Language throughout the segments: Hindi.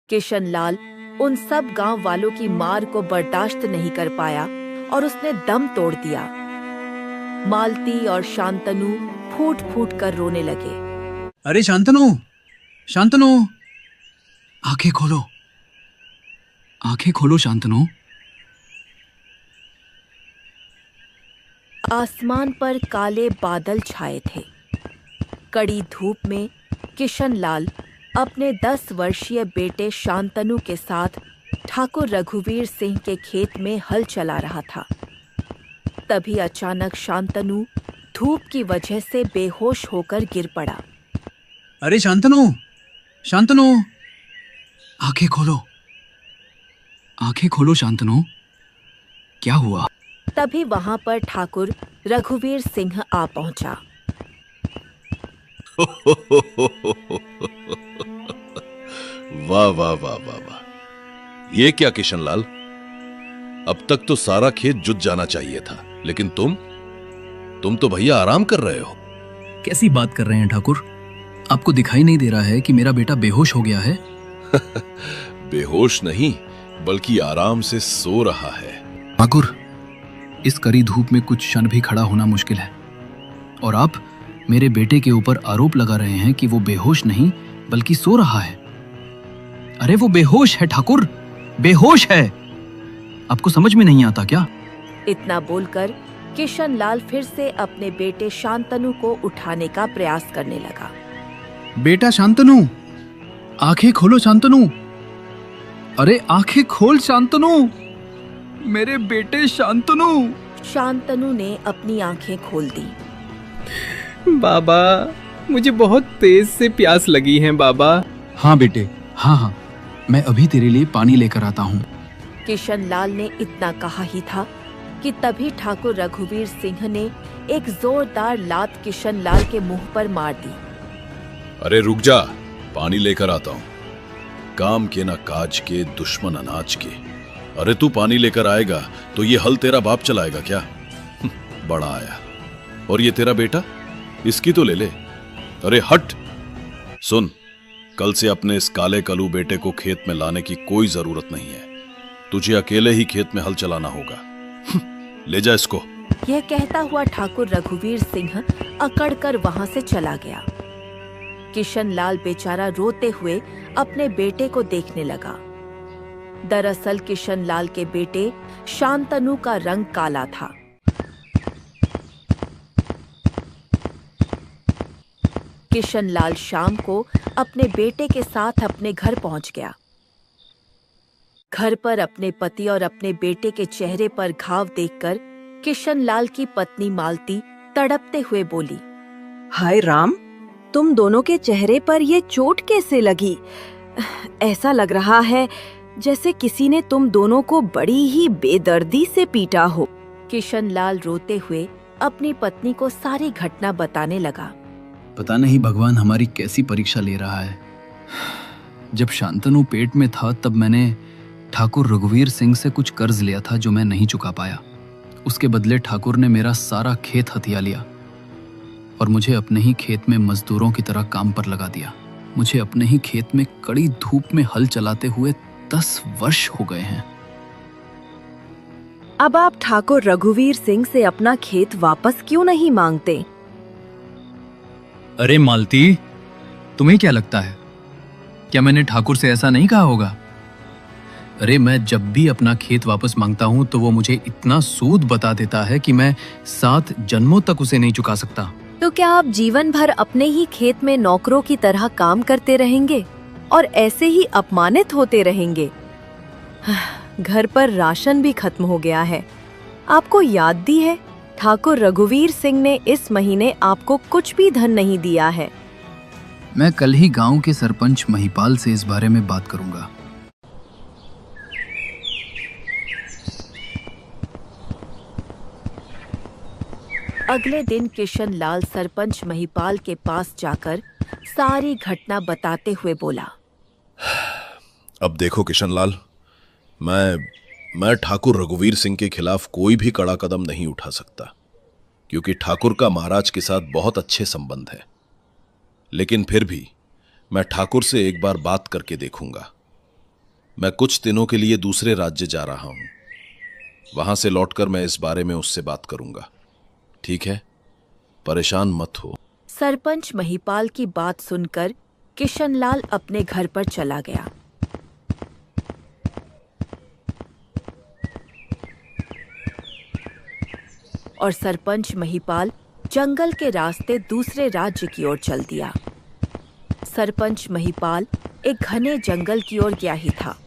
किशनलाल उन सब गांव वालों की मार को बर्दाश्त नहीं कर पाया और उसने दम तोड़ दिया। मालती और शांतनु फूट फूट कर रोने लगे। अरे शांतनु, शांतनु, आंखें खोलो, आंखें खोलो शांतनु। आसमान पर काले बादल छाए थे। कड़ी धूप में किशनलाल अपने 10 वर्षीय बेटे शांतनु के साथ ठाकुर रघुवीर सिंह के खेत में हल चला रहा था। तभी अचानक शांतनु धूप की वजह से बेहोश होकर गिर पड़ा। अरे शांतनु, शांतनु, आंखें खोलो, आंखें खोलो शांतनु, क्या हुआ? तभी वहां पर ठाकुर रघुवीर सिंह आ पहुंचा। वाह वाह वाह वाह वाह, ये क्या किशनलाल, अब तक तो सारा खेत जुत जाना चाहिए था, लेकिन तुम तो भैया आराम कर रहे हो। कैसी बात कर रहे हैं ठाकुर? आपको दिखाई नहीं दे रहा है कि मेरा बेटा बेहोश हो गया है? बेहोश नहीं, बल्कि आराम से सो रहा है। ठाकुर, इस कड़ी धूप में कुछ क्षण भी खड़ा होना मुश्किल है, और आप मेरे बेटे के ऊपर आरोप लगा रहे हैं कि वो बेहोश नहीं बल्कि सो रहा है। अरे वो बेहोश है ठाकुर, बेहोश है। आपको समझ में नहीं आता क्या? इतना बोलकर किशनलाल फिर से अपने बेटे शांतनु को उठाने का प्रयास करने लगा। बेटा शांतनु, आंखें खोलो शांतनु, अरे आंखें खोल शांतनु, मेरे बेटे शांतनु। शांतनु ने अपनी आंखें खोल दी। बाबा, मुझे बहुत तेज से प्यास लगी है बाबा। हाँ बेटे, हाँ, मैं अभी तेरे लिए पानी लेकर आता हूँ। किशनलाल ने इतना कहा ही था कि तभी ठाकुर रघुवीर सिंह ने एक जोरदार लात किशनलाल के मुंह पर मार दी। अरे रुक जा, पानी लेकर आता हूं। काम के ना काज के, दुश्मन अनाज के। अरे तू पानी लेकर आएगा तो ये हल तेरा बाप चलाएगा क्या? बड़ा आया। और ये तेरा बेटा, इसकी तो ले ले। अरे हट। सुन, कल से अपने इस काले कलू बेटे को खेत में लाने की कोई जरूरत नहीं है। तुझे अकेले ही खेत में हल चलाना होगा। ले जा इसको। यह कहता हुआ ठाकुर रघुवीर सिंह अकड़कर वहां से चला गया। किशनलाल बेचारा रोते हुए अपने बेटे को देखने लगा। दरअसल किशनलाल के बेटे शांतनु का रंग काला था। किशनलाल शाम को अपने बेटे के साथ अपने घर पहुंच गया। घर पर अपने पति और अपने बेटे के चेहरे पर घाव देखकर किशनलाल की पत्नी मालती तड़पते हुए बोली, हाय राम, तुम दोनों के चेहरे पर ये चोट कैसे लगी? ऐसा लग रहा है जैसे किसी ने तुम दोनों को बड़ी ही बेदर्दी से पीटा हो। किशनलाल रोते हुए अपनी पत्नी को सारी घटना बताने लगा। पता नहीं भगवान हमारी कैसी परीक्षा ले रहा है। जब शांतनु पेट में था तब मैंने ठाकुर रघुवीर सिंह से कुछ कर्ज लिया था जो मैं नहीं चुका पाया। उसके बदले ठाकुर ने मेरा सारा खेत हथिया लिया और मुझे अपने ही खेत में मजदूरों की तरह काम पर लगा दिया। मुझे अपने ही खेत में कड़ी धूप में हल चलाते हुए 10 वर्ष हो गए हैं। अब आप ठाकुर रघुवीर सिंह से अपना खेत वापस क्यों नहीं मांगते? अरे मालती, तुम्हें क्या लगता है, क्या मैंने ठाकुर से ऐसा नहीं कहा होगा? अरे मैं जब भी अपना खेत वापस मांगता हूँ तो वो मुझे इतना सूद बता देता है कि मैं 7 जन्मों तक उसे नहीं चुका सकता। तो क्या आप जीवन भर अपने ही खेत में नौकरों की तरह काम करते रहेंगे और ऐसे ही अपमानित होते रहेंगे? घर पर राशन भी खत्म हो गया है। आपको याद दी है, ठाकुर रघुवीर सिंह ने इस महीने आपको कुछ भी धन नहीं दिया है। मैं कल ही गांव के सरपंच महिपाल से इस बारे में बात करूंगा। अगले दिन किशनलाल सरपंच महिपाल के पास जाकर सारी घटना बताते हुए बोला, अब देखो किशनलाल, मैं ठाकुर रघुवीर सिंह के खिलाफ कोई भी कड़ा कदम नहीं उठा सकता, क्योंकि ठाकुर का महाराज के साथ बहुत अच्छे संबंध है। लेकिन फिर भी मैं ठाकुर से एक बार बात करके देखूंगा। मैं कुछ दिनों के लिए दूसरे राज्य जा रहा हूं। वहां से लौटकर मैं इस बारे में उससे बात करूंगा। ठीक है, परेशान मत हो। सरपंच महिपाल की बात सुनकर किशनलाल अपने घर पर चला गया। और सरपंच महिपाल जंगल के रास्ते दूसरे राज्य की ओर चल दिया। सरपंच महिपाल एक घने जंगल की ओर गया ही था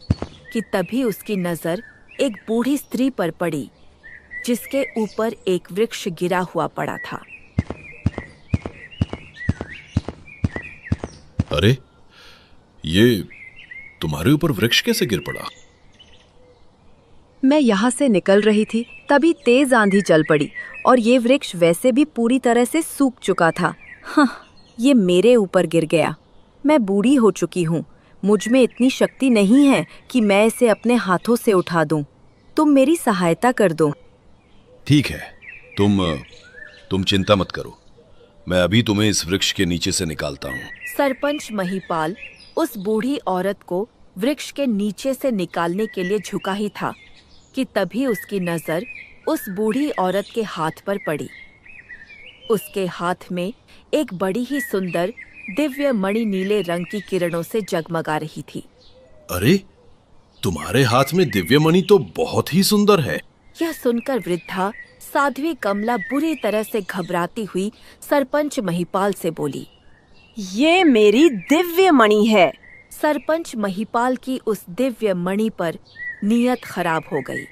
कि तभी उसकी नजर एक बूढ़ी स्त्री पर पड़ी, जिसके ऊपर एक वृक्ष गिरा हुआ पड़ा था। अरे, ये तुम्हारे ऊपर वृक्ष कैसे गिर पड़ा? मैं यहाँ से निकल रही थी, तभी तेज आंधी चल पड़ी और ये वृक्ष वैसे भी पूरी तरह से सूख चुका था। हाँ, ये मेरे ऊपर गिर गया। मैं बूढ़ी हो चुकी हूँ, मुझ में इतनी शक्ति नहीं है कि मैं इसे अपने हाथों से उठा दूं। तुम मेरी सहायता कर दो। ठीक है, तुम चिंता मत करो, मैं अभी तुम्हें इस वृक्ष के नीचे से निकालता हूँ। सरपंच महिपाल उस बूढ़ी औरत को वृक्ष के नीचे से निकालने के लिए झुका ही था कि तभी उसकी नजर उस बूढ़ी औरत के हाथ पर पड़ी। उसके हाथ में एक बड़ी ही सुंदर दिव्य मणि नीले रंग की किरणों से जगमगा रही थी। अरे, तुम्हारे हाथ में दिव्य मणि तो बहुत ही सुंदर है। यह सुनकर वृद्धा साध्वी कमला बुरी तरह से घबराती हुई सरपंच महिपाल से बोली, ये मेरी दिव्य मणि है। सरपंच महिपाल की उस दिव्य मणि पर नीयत खराब हो गई।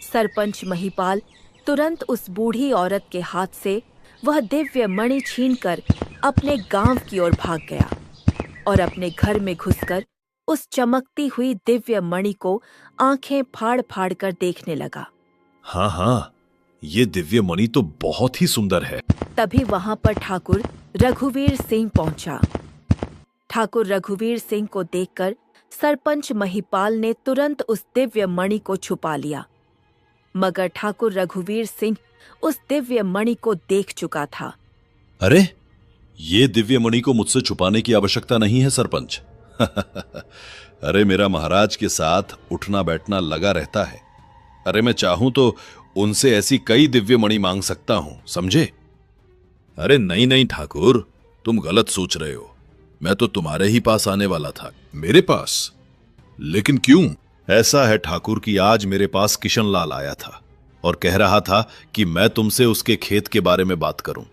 सरपंच महिपाल तुरंत उस बूढ़ी औरत के हाथ से वह दिव्य मणि छीनकर अपने गांव की ओर भाग गया और अपने घर में घुसकर उस चमकती हुई दिव्य मणि को आंखें फाड़ फाड़ कर देखने लगा। हाँ, ये दिव्य मणि तो बहुत ही सुंदर है। तभी वहां पर ठाकुर रघुवीर सिंह पहुंचा। ठाकुर रघुवीर सिंह को देखकर सरपंच महिपाल ने तुरंत उस दिव्य मणि को छुपा लिया, मगर ठाकुर रघुवीर सिंह उस दिव्य मणि को देख चुका था। अरे, ये दिव्य मणि को मुझसे छुपाने की आवश्यकता नहीं है सरपंच। अरे, मेरा महाराज के साथ उठना बैठना लगा रहता है। अरे, मैं चाहूं तो उनसे ऐसी कई दिव्य मणि मांग सकता हूं, समझे? अरे नहीं ठाकुर, तुम गलत सोच रहे हो। मैं तो तुम्हारे ही पास आने वाला था। मेरे पास? लेकिन क्यों? ऐसा है ठाकुर कि आज मेरे पास किशनलाल आया था और कह रहा था कि मैं तुमसे उसके खेत के बारे में बात करूं।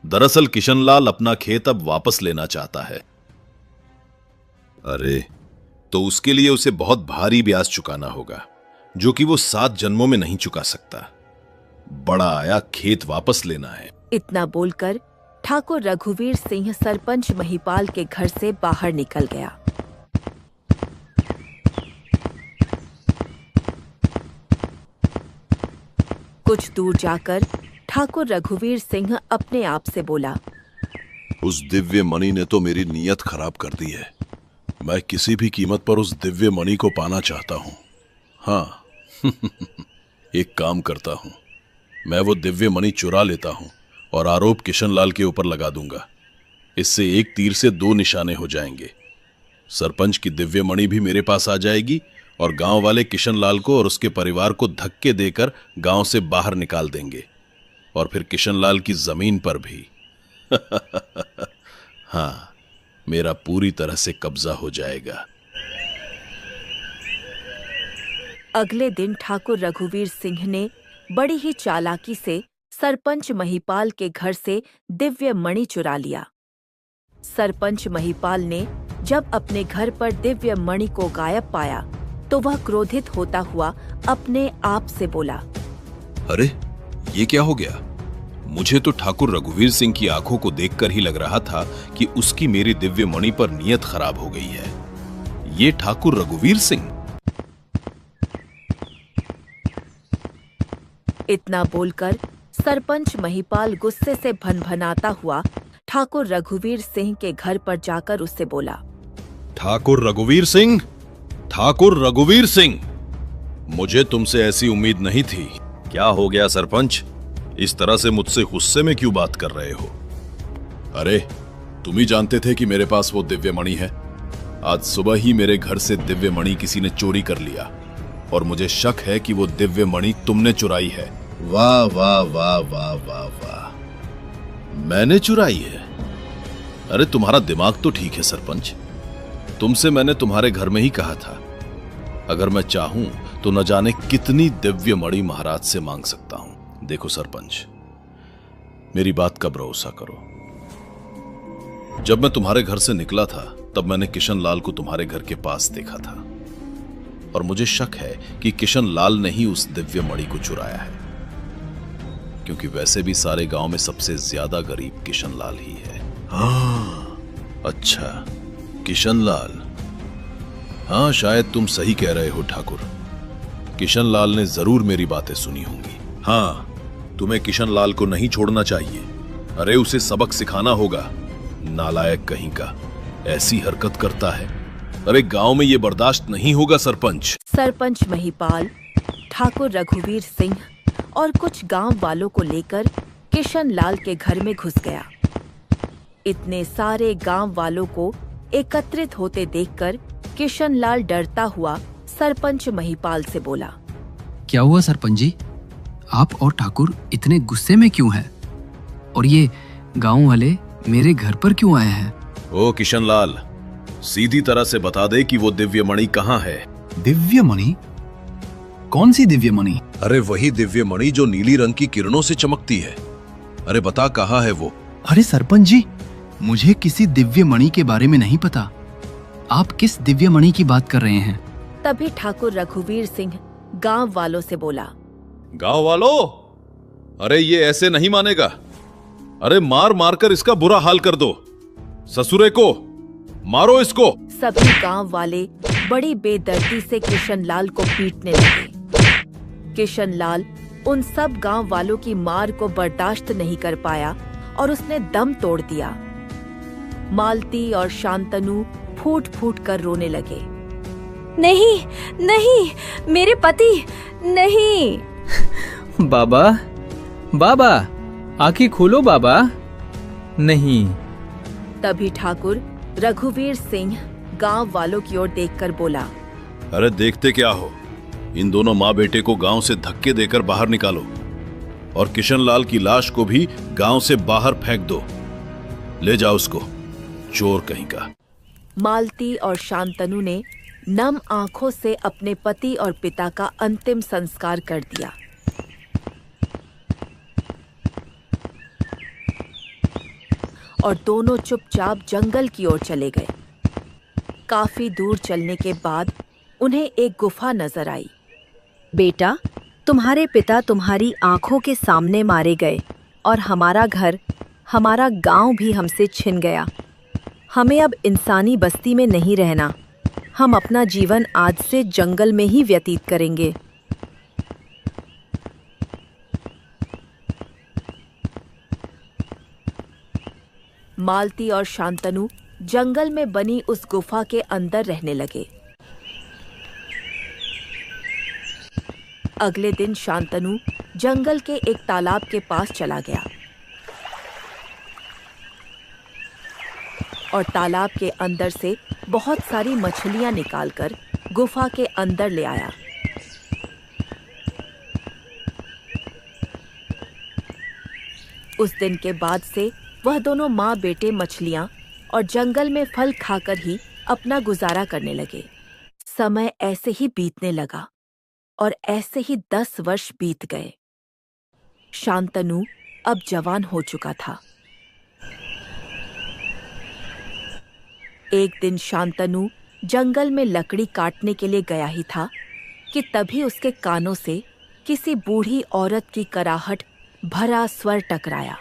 दरअसल किशनलाल अपना खेत अब वापस लेना चाहता है। अरे, तो उसके लिए उसे बहुत भारी ब्याज चुकाना होगा, जो कि वो 7 जन्मों में नहीं चुका सकता। बड़ा आया खेत वापस लेना है। इतना बोलकर ठाकुर रघुवीर सिंह सरपंच महिपाल के घर से बाहर निकल गया। कुछ दूर जाकर ठाकुर रघुवीर सिंह अपने आप से बोला, उस दिव्य मणि ने तो मेरी नीयत खराब कर दी है। मैं किसी भी कीमत पर उस दिव्य मणि को पाना चाहता हूं। हाँ, एक काम करता हूं, मैं वो दिव्य मणि चुरा लेता हूं और आरोप किशनलाल के ऊपर लगा दूंगा। इससे एक तीर से 2 निशाने हो जाएंगे। सरपंच की दिव्य मणि भी मेरे पास आ जाएगी और गांव वाले किशनलाल को और उसके परिवार को धक्के देकर गांव से बाहर निकाल देंगे और फिर किशनलाल की जमीन पर भी हाँ, मेरा पूरी तरह से कब्जा हो जाएगा। अगले दिन ठाकुर रघुवीर सिंह ने बड़ी ही चालाकी से सरपंच महिपाल के घर से दिव्य मणि चुरा लिया। सरपंच महिपाल ने जब अपने घर पर दिव्य मणि को गायब पाया तो वह क्रोधित होता हुआ अपने आप से बोला, अरे, ये क्या हो गया? मुझे तो ठाकुर रघुवीर सिंह की आंखों को देखकर ही लग रहा था कि उसकी मेरी दिव्य मणि पर नीयत खराब हो गई है। ये ठाकुर रघुवीर सिंह। इतना बोलकर सरपंच महिपाल गुस्से से भनभनाता हुआ ठाकुर रघुवीर सिंह के घर पर जाकर उससे बोला, ठाकुर रघुवीर सिंह, ठाकुर रघुवीर सिंह, मुझे तुमसे ऐसी उम्मीद नहीं थी। क्या हो गया सरपंच? इस तरह से मुझसे गुस्से में क्यों बात कर रहे हो? अरे, तुम ही जानते थे कि मेरे पास वो दिव्य मणि है। आज सुबह ही मेरे घर से दिव्य मणि किसी ने चोरी कर लिया और मुझे शक है कि वो दिव्य मणि तुमने चुराई है। वाह वाह वाह वाह वाह वाह, मैंने चुराई है? अरे तुम्हारा दिमाग तो ठीक है सरपंच। तुमसे मैंने तुम्हारे घर में ही कहा था, अगर मैं चाहूं तो न जाने कितनी दिव्य मणि महाराज से मांग सकता हूं। देखो सरपंच, मेरी बात का भरोसा करो। जब मैं तुम्हारे घर से निकला था तब मैंने किशन लाल को तुम्हारे घर के पास देखा था और मुझे शक है कि किशन लाल ने ही उस दिव्य मणि को चुराया है, क्योंकि वैसे भी सारे गांव में सबसे ज्यादा गरीब किशन लाल ही है। हाँ, अच्छा, किशन लाल। हाँ, शायद तुम सही कह रहे हो ठाकुर। किशन लाल ने जरूर मेरी बातें सुनी होंगी। हाँ, तुम्हें किशन लाल को नहीं छोड़ना चाहिए। अरे उसे सबक सिखाना होगा। नालायक कहीं का, ऐसी हरकत करता है। अरे गांव में ये बर्दाश्त नहीं होगा सरपंच। सरपंच महिपाल ठाकुर रघुवीर सिंह और कुछ गांव वालों को लेकर किशन लाल के घर में घुस गया। इतने सारे गांव वालों को एकत्रित होते देखकर किशन लाल डरता हुआ सरपंच महिपाल से बोला, क्या हुआ सरपंच जी? आप और ठाकुर इतने गुस्से में क्यों हैं? और ये गांव वाले मेरे घर पर क्यों आए हैं? ओ किशन लाल, सीधी तरह से बता दे कि वो दिव्य मणि कहाँ है। दिव्य मणि? कौन सी दिव्य मणि? अरे वही दिव्य मणि जो नीली रंग की किरणों से चमकती है। अरे बता कहाँ है वो? अरे सरपंच जी, मुझे किसी दिव्य मणि के बारे में नहीं पता। आप किस दिव्य मणि की बात कर रहे हैं? तभी ठाकुर रघुवीर सिंह गांव वालों से बोला, गांव वालों, अरे ये ऐसे नहीं मानेगा। अरे मार मार कर इसका बुरा हाल कर दो। ससुरे को मारो इसको। सभी गांव वाले बड़ी बेदर्दी से किशन लाल को पीटने लगे। किशन लाल उन सब गांव वालों की मार को बर्दाश्त नहीं कर पाया और उसने दम तोड़ दिया। मालती और शांतनु फूट फूट कर रोने लगे। नहीं नहीं, मेरे पति नहीं। बाबा, बाबा, आंखें खोलो बाबा। नहीं। तभी ठाकुर रघुवीर सिंह गांव वालों की ओर देखकर बोला, अरे देखते क्या हो, इन दोनों माँ बेटे को गांव से धक्के देकर बाहर निकालो और किशन लाल की लाश को भी गांव से बाहर फेंक दो। ले जाओ उसको, चोर कहीं का। मालती और शांतनु ने नम आंखों से अपने पति और पिता का अंतिम संस्कार कर दिया। और दोनों चुपचाप जंगल की ओर चले गए। काफी दूर चलने के बाद उन्हें एक गुफा नजर आई। बेटा, तुम्हारे पिता तुम्हारी आंखों के सामने मारे गए और हमारा घर, हमारा गांव भी हमसे छिन गया। हमें अब इंसानी बस्ती में नहीं रहना। हम अपना जीवन आज से जंगल में ही व्यतीत करेंगे। मालती और शांतनु जंगल में बनी उस गुफा के अंदर रहने लगे। अगले दिन शांतनु जंगल के एक तालाब के पास चला गया और तालाब के अंदर से बहुत सारी मछलियां निकालकर गुफा के अंदर ले आया। उस दिन के बाद से वह दोनों माँ बेटे मछलियां और जंगल में फल खाकर ही अपना गुजारा करने लगे। समय ऐसे ही बीतने लगा और ऐसे ही 10 वर्ष बीत गए। शांतनु अब जवान हो चुका था। एक दिन शांतनु जंगल में लकड़ी काटने के लिए गया ही था कि तभी उसके कानों से किसी बूढ़ी औरत की कराहट भरा स्वर टकराया।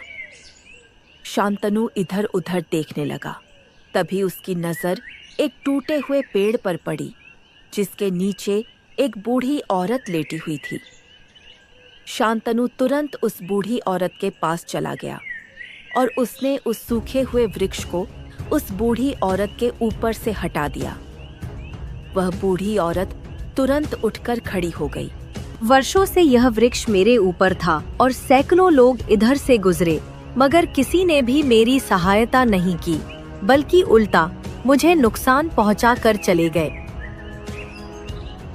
शांतनु इधर उधर देखने लगा। तभी उसकी नजर एक टूटे हुए पेड़ पर पड़ी जिसके नीचे एक बूढ़ी औरत लेटी हुई थी। शांतनु तुरंत उस बूढ़ी औरत के पास चला गया और उसने उस सूखे हुए वृक्ष को उस बूढ़ी औरत के ऊपर से हटा दिया। वह बूढ़ी औरत तुरंत उठकर खड़ी हो गई। वर्षों से यह वृक्ष मेरे ऊपर था और सैकड़ों लोग इधर से गुजरे, मगर किसी ने भी मेरी सहायता नहीं की, बल्कि उल्टा मुझे नुकसान पहुंचा कर चले गए।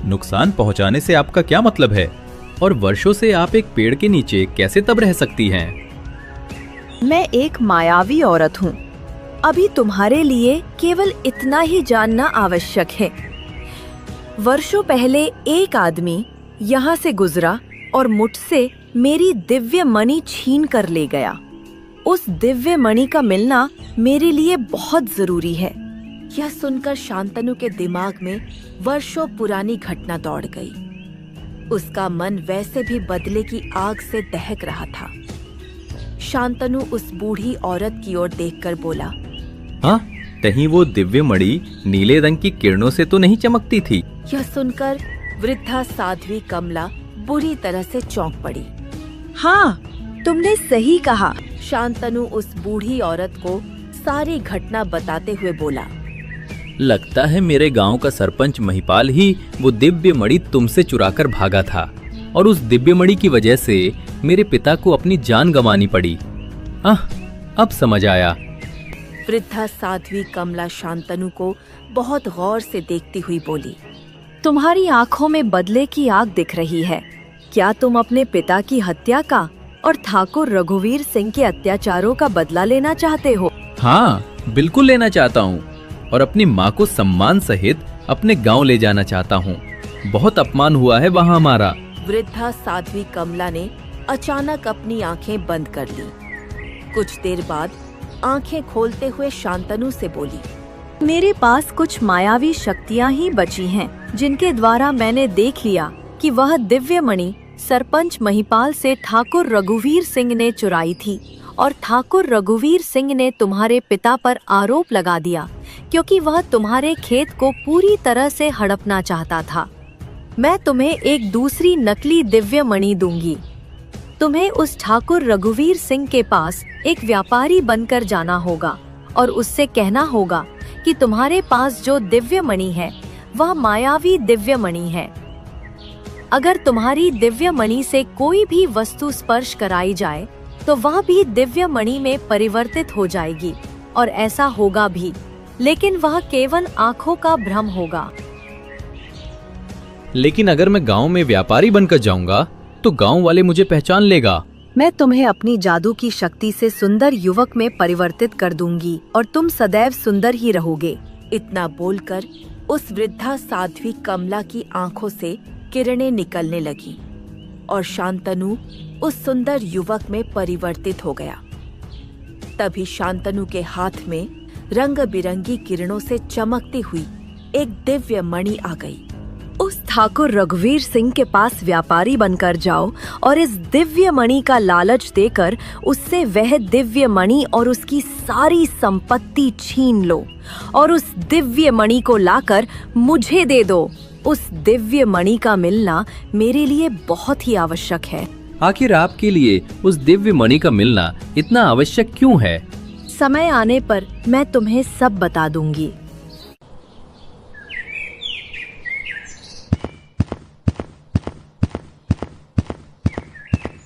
नुकसान पहुंचाने से आपका क्या मतलब है? और वर्षों से आप एक पेड़ के नीचे कैसे तब रह सकती हैं? मैं एक मायावी औरत हूँ। अभी तुम्हारे लिए केवल इतना ही जानना आवश्यक है। वर्षों पहले एक आदमी यहाँ से गुजरा और मुझसे मेरी दिव्य मणि छीन कर ले गया। उस दिव्य मणि का मिलना मेरे लिए बहुत जरूरी है। यह सुनकर शांतनु के दिमाग में वर्षों पुरानी घटना दौड़ गई। उसका मन वैसे भी बदले की आग से दहक रहा था। शांतनु उस बूढ़ी औरत की ओर देखकर बोला, हाँ, कहीं वो दिव्य मणि नीले रंग की किरणों से तो नहीं चमकती थी? यह सुनकर वृद्धा साध्वी कमला बुरी तरह से चौंक पड़ी। हाँ, तुमने सही कहा। शांतनु उस बूढ़ी औरत को सारी घटना बताते हुए बोला, लगता है मेरे गांव का सरपंच महिपाल ही वो दिव्य मणि तुमसे चुराकर भागा था और उस दिव्य मणि की वजह से मेरे पिता को अपनी जान गंवानी पड़ी। अब समझ आया। वृद्धा साध्वी कमला शांतनु को बहुत गौर से देखती हुई बोली, तुम्हारी आंखों में बदले की आग दिख रही है। क्या तुम अपने पिता की हत्या का और ठाकुर रघुवीर सिंह के अत्याचारों का बदला लेना चाहते हो? हाँ, बिल्कुल लेना चाहता हूँ और अपनी माँ को सम्मान सहित अपने गांव ले जाना चाहता हूँ। बहुत अपमान हुआ है वहाँ हमारा। वृद्धा साध्वी कमला ने अचानक अपनी आंखें बंद कर ली। कुछ देर बाद आंखें खोलते हुए शांतनु से बोली, मेरे पास कुछ मायावी शक्तियाँ ही बची हैं, जिनके द्वारा मैंने देख लिया कि वह दिव्य मणि सरपंच महिपाल से ठाकुर रघुवीर सिंह ने चुराई थी और ठाकुर रघुवीर सिंह ने तुम्हारे पिता पर आरोप लगा दिया क्योंकि वह तुम्हारे खेत को पूरी तरह से हड़पना चाहता था। मैं तुम्हें एक दूसरी नकली दिव्य मणि दूंगी। तुम्हें उस ठाकुर रघुवीर सिंह के पास एक व्यापारी बनकर जाना होगा और उससे कहना होगा कि तुम्हारे पास जो दिव्य मणि है वह मायावी दिव्य मणि है। अगर तुम्हारी दिव्य मणि से कोई भी वस्तु स्पर्श कराई जाए तो वह भी दिव्य मणि में परिवर्तित हो जाएगी और ऐसा होगा भी, लेकिन वह केवल आंखों का भ्रम होगा। लेकिन अगर मैं गांव में व्यापारी बनकर जाऊंगा तो गांव वाले मुझे पहचान लेगा। मैं तुम्हें अपनी जादू की शक्ति से सुंदर युवक में परिवर्तित कर दूंगी और तुम सदैव सुंदर ही रहोगे। इतना बोलकर उस वृद्धा साध्वी कमला की आंखों से किरणें निकलने लगी और शांतनु उस सुंदर युवक में परिवर्तित हो गया। तभी शांतनु के हाथ में रंग बिरंगी किरणों से चमकती हुई एक दिव्य मणि आ गई। उस ठाकुर रघुवीर सिंह के पास व्यापारी बनकर जाओ और इस दिव्य मणि का लालच देकर उससे वह दिव्य मणि और उसकी सारी संपत्ति छीन लो और उस दिव्य मणि को लाकर मुझे दे दो। उस दिव्य मणि का मिलना मेरे लिए बहुत ही आवश्यक है। आखिर आपके लिए उस दिव्य मणि का मिलना इतना आवश्यक क्यों है? समय आने पर मैं तुम्हें सब बता दूंगी।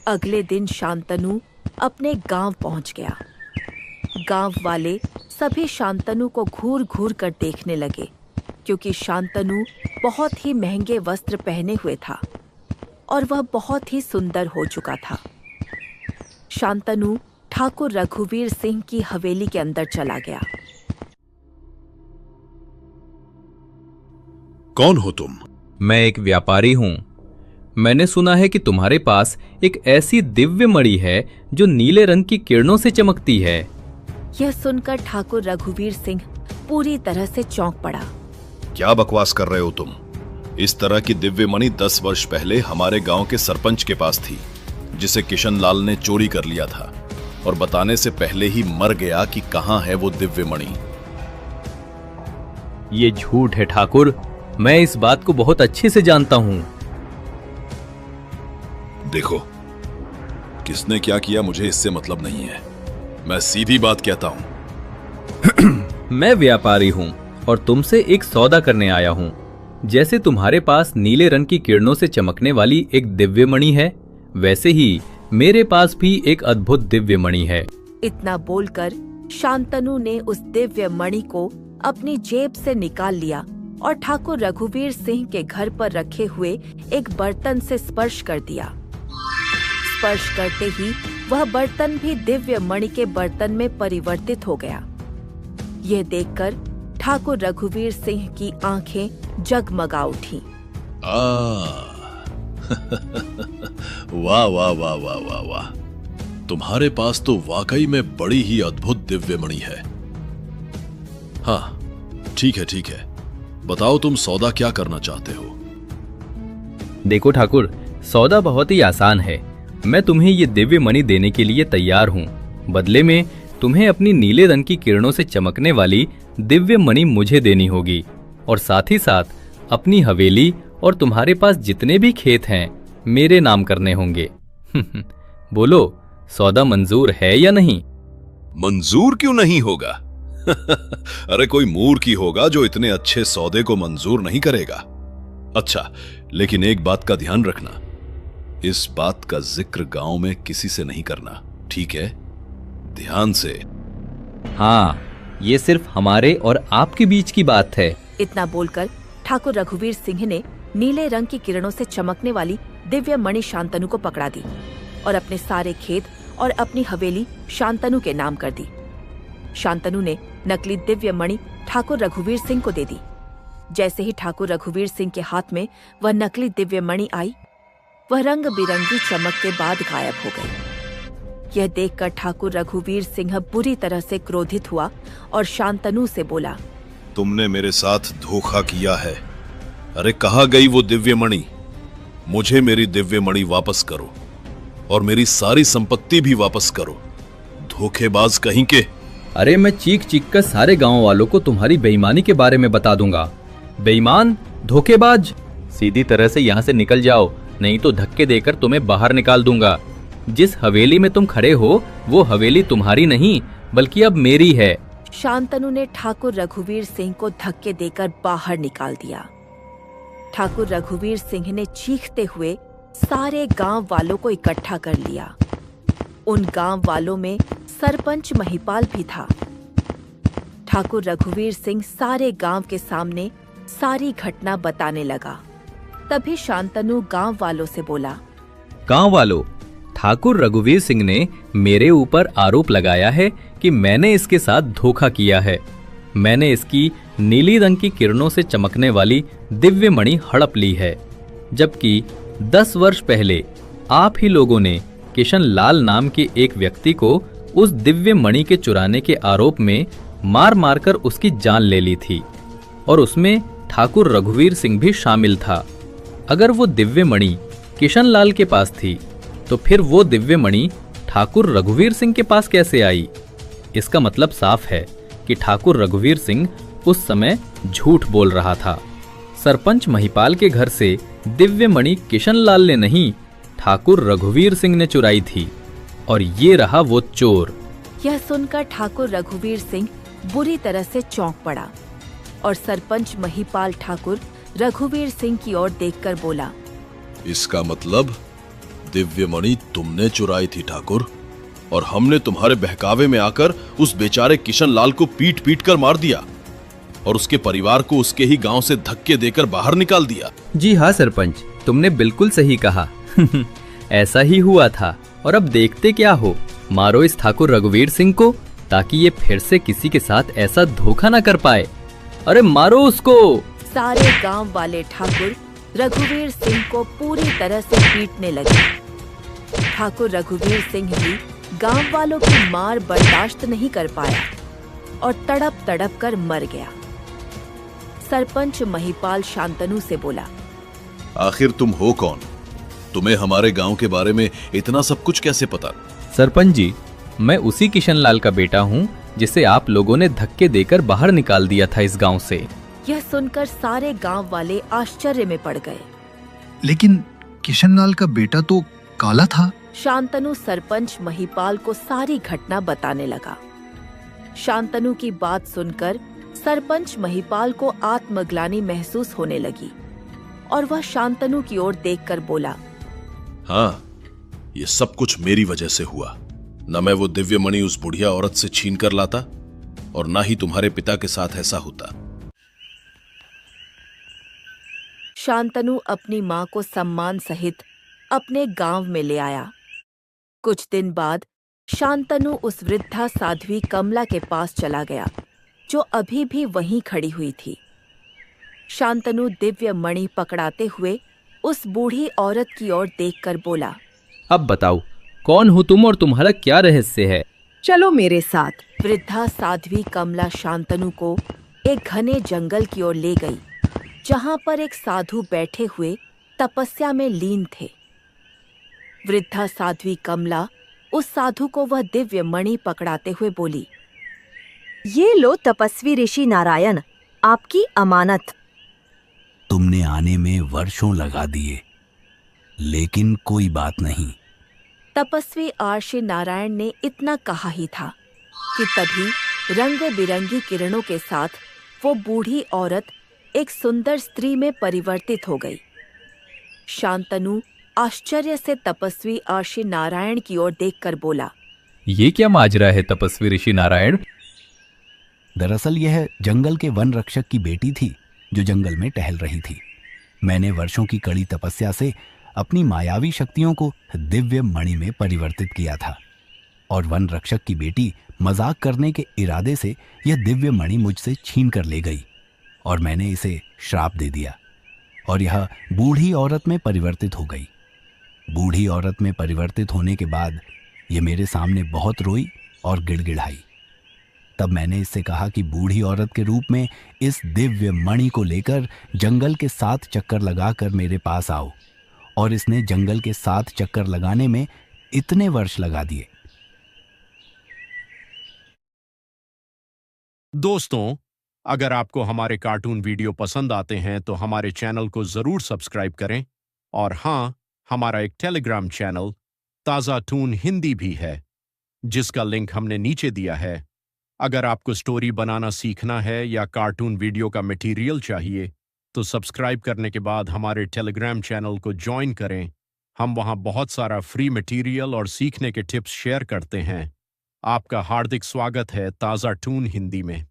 अगले दिन शांतनु अपने गांव पहुंच गया। गांव वाले सभी शांतनु को घूर घूर कर देखने लगे क्योंकि शांतनु बहुत ही महंगे वस्त्र पहने हुए था और वह बहुत ही सुंदर हो चुका था। शांतनु ठाकुर रघुवीर सिंह की हवेली के अंदर चला गया। कौन हो तुम? मैं एक व्यापारी हूँ। मैंने सुना है कि तुम्हारे पास एक ऐसी दिव्य मणि है जो नीले रंग की किरणों से चमकती है। यह सुनकर ठाकुर रघुवीर सिंह पूरी तरह से चौंक पड़ा। क्या बकवास कर रहे हो तुम? इस तरह की दिव्य मणि 10 वर्ष पहले हमारे गांव के सरपंच के पास थी, जिसे किशन लाल ने चोरी कर लिया था और बताने से पहले ही मर गया कि कहां है वो दिव्य मणि। ये झूठ है ठाकुर, मैं इस बात को बहुत अच्छे से जानता हूँ। देखो, किसने क्या किया मुझे इससे मतलब नहीं है। मैं सीधी बात कहता हूं। मैं व्यापारी हूं और तुमसे एक सौदा करने आया हूं। जैसे तुम्हारे पास नीले रंग की किरणों से चमकने वाली एक दिव्य मणि है, वैसे ही मेरे पास भी एक अद्भुत दिव्य मणि है। इतना बोलकर शांतनु ने उस दिव्य मणि को अपनी जेब से निकाल लिया और ठाकुर रघुवीर सिंह के घर पर रखे हुए एक बर्तन से स्पर्श कर दिया। स्पर्श करते ही वह बर्तन भी दिव्य मणि के बर्तन में परिवर्तित हो गया। यह देखकर ठाकुर रघुवीर सिंह की आंखें जगमगा उठीं। वाह वाह वाह वाह वाह वाह, तुम्हारे पास तो वाकई में बड़ी ही अद्भुत दिव्य मणि है। हाँ ठीक है, बताओ तुम सौदा क्या करना चाहते हो? देखो ठाकुर, सौदा बहुत ही आसान है। मैं तुम्हें ये दिव्य मणि देने के लिए तैयार हूँ। बदले में तुम्हें अपनी नीले रंग की किरणों से चमकने वाली दिव्य मणि मुझे देनी होगी, और साथ ही साथ अपनी हवेली और तुम्हारे पास जितने भी खेत हैं मेरे नाम करने होंगे। बोलो, सौदा मंजूर है या नहीं? मंजूर क्यों नहीं होगा? अरे कोई मूर्ख ही होगा जो इतने अच्छे सौदे को मंजूर नहीं करेगा। अच्छा, लेकिन एक बात का ध्यान रखना, इस बात का जिक्र गांव में किसी से नहीं करना, ठीक है? ध्यान से। हाँ, ये सिर्फ हमारे और आपके बीच की बात है। इतना बोलकर ठाकुर रघुवीर सिंह ने नीले रंग की किरणों से चमकने वाली दिव्य मणि शांतनु को पकड़ा दी और अपने सारे खेत और अपनी हवेली शांतनु के नाम कर दी। शांतनु ने नकली दिव्य मणि ठाकुर रघुवीर सिंह को दे दी। जैसे ही ठाकुर रघुवीर सिंह के हाथ में वह नकली दिव्य मणि आई, वह रंग बिरंगी चमक के बाद गायब हो गई। यह देखकर ठाकुर रघुवीर सिंह बुरी तरह से क्रोधित हुआ और शांतनु से बोला, तुमने मेरे साथ धोखा किया है। अरे कहाँ गई वो दिव्य मणि? मुझे मेरी दिव्य मणि वापस करो और मेरी सारी संपत्ति भी वापस करो, धोखेबाज कहीं के। अरे मैं चीख चीख कर सारे गांव वालों को तुम्हारी बेईमानी के बारे में बता दूंगा। बेईमान, धोखेबाज, सीधी तरह से यहाँ से निकल जाओ, नहीं तो धक्के देकर तुम्हें बाहर निकाल दूंगा। जिस हवेली में तुम खड़े हो वो हवेली तुम्हारी नहीं बल्कि अब मेरी है। शांतनु ने ठाकुर रघुवीर सिंह को धक्के देकर बाहर निकाल दिया। ठाकुर रघुवीर सिंह ने चीखते हुए सारे गांव वालों को इकट्ठा कर लिया। उन गांव वालों में सरपंच महिपाल भी था। ठाकुर रघुवीर सिंह सारे गांव के सामने सारी घटना बताने लगा। तभी शांतनु गांव वालों से बोला, गांव वालों, ठाकुर रघुवीर सिंह ने मेरे ऊपर आरोप लगाया है कि मैंने इसके साथ धोखा किया है। मैंने इसकी नीली रंग की किरणों से चमकने वाली दिव्य मणि हड़प ली है, जबकि 10 वर्ष पहले आप ही लोगों ने किशन लाल नाम के एक व्यक्ति को उस दिव्य मणि के चुराने के आरोप में मार मारकर उसकी जान ले ली थी, और उसमें ठाकुर रघुवीर सिंह भी शामिल था। अगर वो दिव्य मणि किशन लाल के पास थी तो फिर वो दिव्य मणि ठाकुर रघुवीर सिंह के पास कैसे आई? इसका मतलब साफ है कि ठाकुर रघुवीर सिंह उस समय झूठ बोल रहा था। सरपंच महिपाल के घर से दिव्य मणि किशन लाल ने नहीं, ठाकुर रघुवीर सिंह ने चुराई थी, और ये रहा वो चोर। यह सुनकर ठाकुर रघुवीर सिंह बुरी तरह से चौंक पड़ा और सरपंच महिपाल ठाकुर रघुवीर सिंह की ओर देखकर बोला, इसका मतलब दिव्य मणि तुमने चुराई थी ठाकुर, और हमने तुम्हारे बहकावे में आकर उस बेचारे किशन लाल को पीट पीट कर मार दिया और उसके परिवार को उसके ही गांव से धक्के देकर बाहर निकाल दिया। जी हाँ सरपंच, तुमने बिल्कुल सही कहा। ऐसा ही हुआ था, और अब देखते क्या हो, मारो इस ठाकुर रघुवीर सिंह को ताकि ये फिर से किसी के साथ ऐसा धोखा न कर पाए। अरे मारो उसको। सारे गांव वाले ठाकुर रघुवीर सिंह को पूरी तरह से पीटने लगे। ठाकुर रघुवीर सिंह भी गांव वालों की मार बर्दाश्त नहीं कर पाया और तड़प तड़प कर मर गया। सरपंच महिपाल शांतनु से बोला, आखिर तुम हो कौन? तुम्हें हमारे गांव के बारे में इतना सब कुछ कैसे पता? सरपंच जी, मैं उसी किशन लाल का बेटा हूँ जिसे आप लोगों ने धक्के देकर बाहर निकाल दिया था इस गांव से। यह सुनकर सारे गांव वाले आश्चर्य में पड़ गए। लेकिन किशन लाल का बेटा तो काला था। शांतनु सरपंच महिपाल को सारी घटना बताने लगा। शांतनु की बात सुनकर सरपंच महिपाल को आत्मग्लानि महसूस होने लगी और वह शांतनु की ओर देखकर बोला, हाँ, ये सब कुछ मेरी वजह से हुआ। न मैं वो दिव्य मणि उस बुढ़िया औरत से छीन कर लाता, और ना ही तुम्हारे पिता के साथ ऐसा होता। शांतनु अपनी मां को सम्मान सहित अपने गांव में ले आया। कुछ दिन बाद शांतनु उस वृद्धा साध्वी कमला के पास चला गया, जो अभी भी वहीं खड़ी हुई थी। शांतनु दिव्य मणि पकड़ाते हुए उस बूढ़ी औरत की ओर देखकर बोला, अब बताओ, कौन हो तुम और तुम्हारा क्या रहस्य है? चलो मेरे साथ। वृद्धा साध्वी कमला शांतनु को एक घने जंगल की ओर ले गई, जहां पर एक साधु बैठे हुए तपस्या में लीन थे। वृद्धा साध्वी कमला उस साधु को वह दिव्य मणि पकड़ाते हुए बोली, ये लो तपस्वी ऋषि नारायण, आपकी अमानत। तुमने आने में वर्षों लगा दिए, लेकिन कोई बात नहीं। तपस्वी आर्षि नारायण ने इतना कहा ही था कि तभी रंग बिरंगी किरणों के साथ वो बूढ़ी औरत एक सुंदर स्त्री में परिवर्तित हो गई। शांतनु आश्चर्य से तपस्वी आर्षि नारायण की ओर देखकर बोला, ये क्या माजरा है तपस्वी ऋषि नारायण? दरअसल यह जंगल के वन रक्षक की बेटी थी, जो जंगल में टहल रही थी। मैंने वर्षों की कड़ी तपस्या से अपनी मायावी शक्तियों को दिव्य मणि में परिवर्तित किया था, और वन रक्षक की बेटी मजाक करने के इरादे से यह दिव्य मणि मुझसे छीन कर ले गई, और मैंने इसे श्राप दे दिया, और यह बूढ़ी औरत में परिवर्तित हो गई। बूढ़ी औरत में परिवर्तित होने के बाद यह मेरे सामने बहुत रोई और गिड़गिड़ाई। तब मैंने इससे कहा कि बूढ़ी औरत के रूप में इस दिव्य मणि को लेकर जंगल के 7 चक्कर लगाकर मेरे पास आओ, और इसने जंगल के 7 चक्कर लगाने में इतने वर्ष लगा दिए। दोस्तों, अगर आपको हमारे कार्टून वीडियो पसंद आते हैं तो हमारे चैनल को जरूर सब्सक्राइब करें, और हाँ, हमारा एक टेलीग्राम चैनल ताज़ा टून हिंदी भी है, जिसका लिंक हमने नीचे दिया है। अगर आपको स्टोरी बनाना सीखना है या कार्टून वीडियो का मटेरियल चाहिए, तो सब्सक्राइब करने के बाद हमारे टेलीग्राम चैनल को ज्वाइन करें। हम वहाँ बहुत सारा फ्री मटेरियल और सीखने के टिप्स शेयर करते हैं। आपका हार्दिक स्वागत है ताज़ा टून हिंदी में।